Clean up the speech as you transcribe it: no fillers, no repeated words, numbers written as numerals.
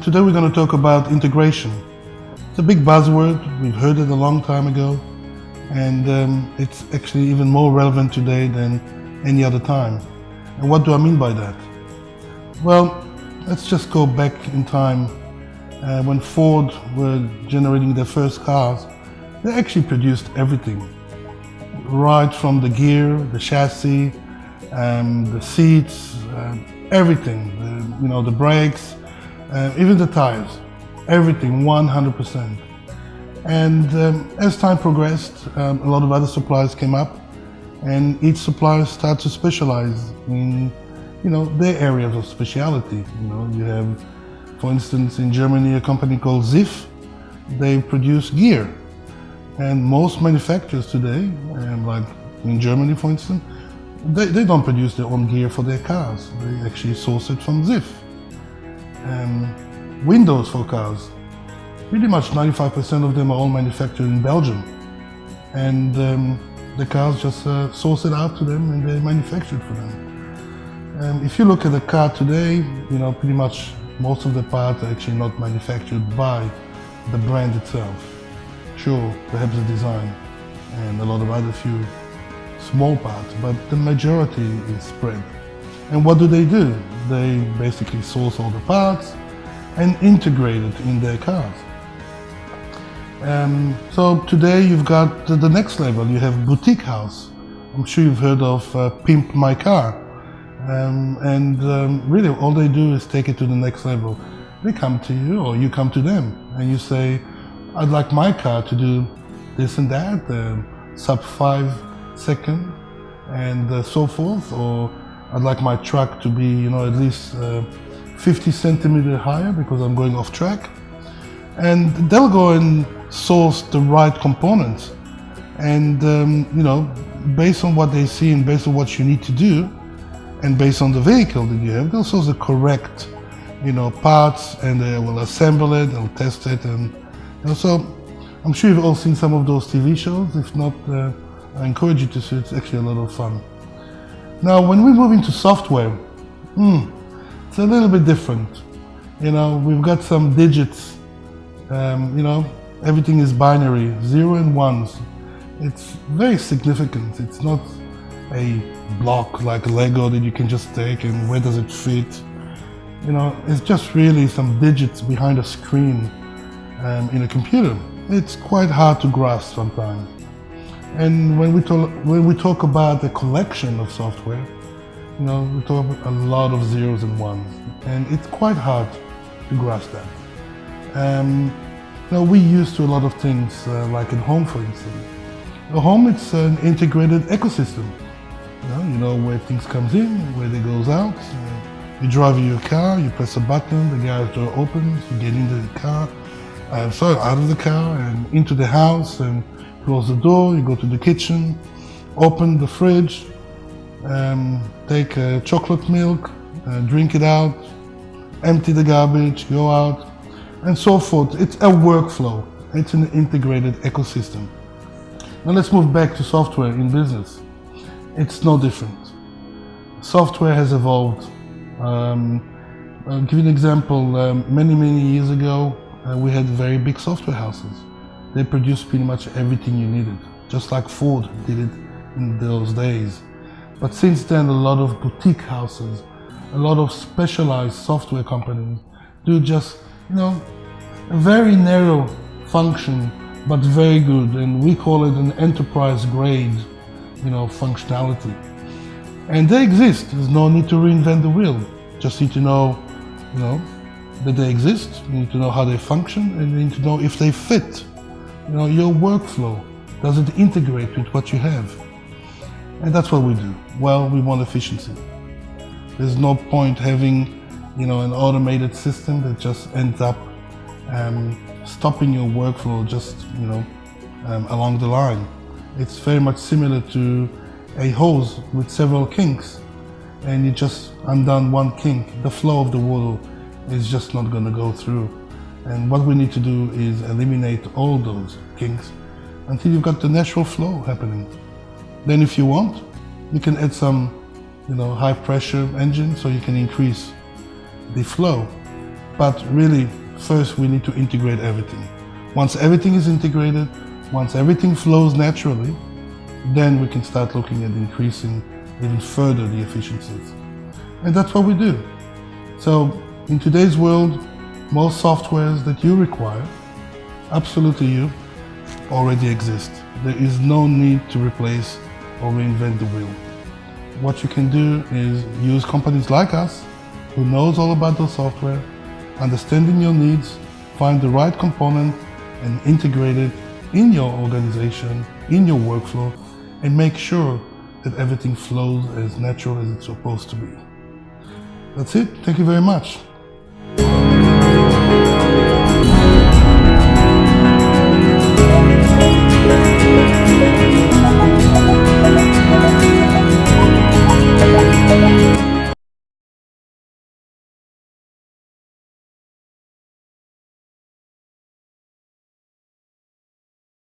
Today we're going to talk about integration. It's a big buzzword, we've heard it a long time ago, and it's actually even more relevant today than any other time. And what do I mean by that? Well, let's just go back in time when Ford were generating their first cars. They actually produced everything, right from the gear, the chassis, the seats, everything, the brakes, even the tires, everything 100%. And as time progressed, a lot of other suppliers came up, and each supplier started to specialize in their areas of speciality. You have, for instance, in Germany, a company called Ziff. They produce gear, and most manufacturers today, like in Germany, for instance, they don't produce their own gear for their cars. They actually source it from Ziff. Windows for cars, pretty much 95% of them are all manufactured in Belgium, and the cars just source it out to them and they manufacture it for them. If you look at a car today, pretty much most of the parts are actually not manufactured by the brand itself. Sure, perhaps the design and a lot of other few small parts, but the majority is spread. And what do? They basically source all the parts and integrate it in their cars. So today you've got the next level. You have boutique house. I'm sure you've heard of Pimp My Car. Really all they do is take it to the next level. They come to you or you come to them and you say, I'd like my car to do this and that, sub 5 second and so forth, or I'd like my truck to be at least 50 centimeters higher because I'm going off track. And they'll go and source the right components, and based on what they see and based on what you need to do and based on the vehicle that you have, they'll source the correct parts, and they will assemble it, they'll test it, and so I'm sure you've all seen some of those TV shows. If not, I encourage you to see. It's actually a lot of fun. Now when we move into software, it's a little bit different. We've got some digits, everything is binary, 0 and 1s. It's very significant. It's not a block like Lego that you can just take and where does it fit. It's just really some digits behind a screen in a computer. It's quite hard to grasp sometimes. And when we talk about the collection of software, we talk about a lot of 0s and 1s, and it's quite hard to grasp that. We used to a lot of things, like at home, for instance. At home, it's an integrated ecosystem. Where things comes in, where it goes out. You drive your car, you press a button, the garage door opens, you get into the car, out of the car and into the house, and close the door, you go to the kitchen, open the fridge, take chocolate milk, drink it out, empty the garbage, go out, and so forth. It's a workflow. It's an integrated ecosystem. Now let's move back to software in business. It's no different. Software has evolved. I'll give you an example. Many years ago, we had very big software houses. They produced pretty much everything you needed, just like Ford did it in those days. But since then, a lot of boutique houses, a lot of specialized software companies do just, a very narrow function, but very good. And we call it an enterprise grade, functionality. And they exist. There's no need to reinvent the wheel. Just need to know, that they exist. You need to know how they function, and you need to know if they fit. Your workflow. Does it integrate with what you have? And that's what we do. Well, we want efficiency. There's no point having, an automated system that just ends up stopping your workflow just, along the line. It's very much similar to a hose with several kinks, and you just undone one kink. The flow of the water is just not going to go through. And what we need to do is eliminate all those kinks until you've got the natural flow happening. Then if you want, you can add some high pressure engine so you can increase the flow. But really, first we need to integrate everything. Once everything is integrated, once everything flows naturally, then we can start looking at increasing even further the efficiencies. And that's what we do. So in today's world, most softwares that you require, absolutely you, already exist. There is no need to replace or reinvent the wheel. What you can do is use companies like us, who knows all about the software, understanding your needs, find the right component and integrate it in your organization, in your workflow, and make sure that everything flows as natural as it's supposed to be. That's it. Thank you very much.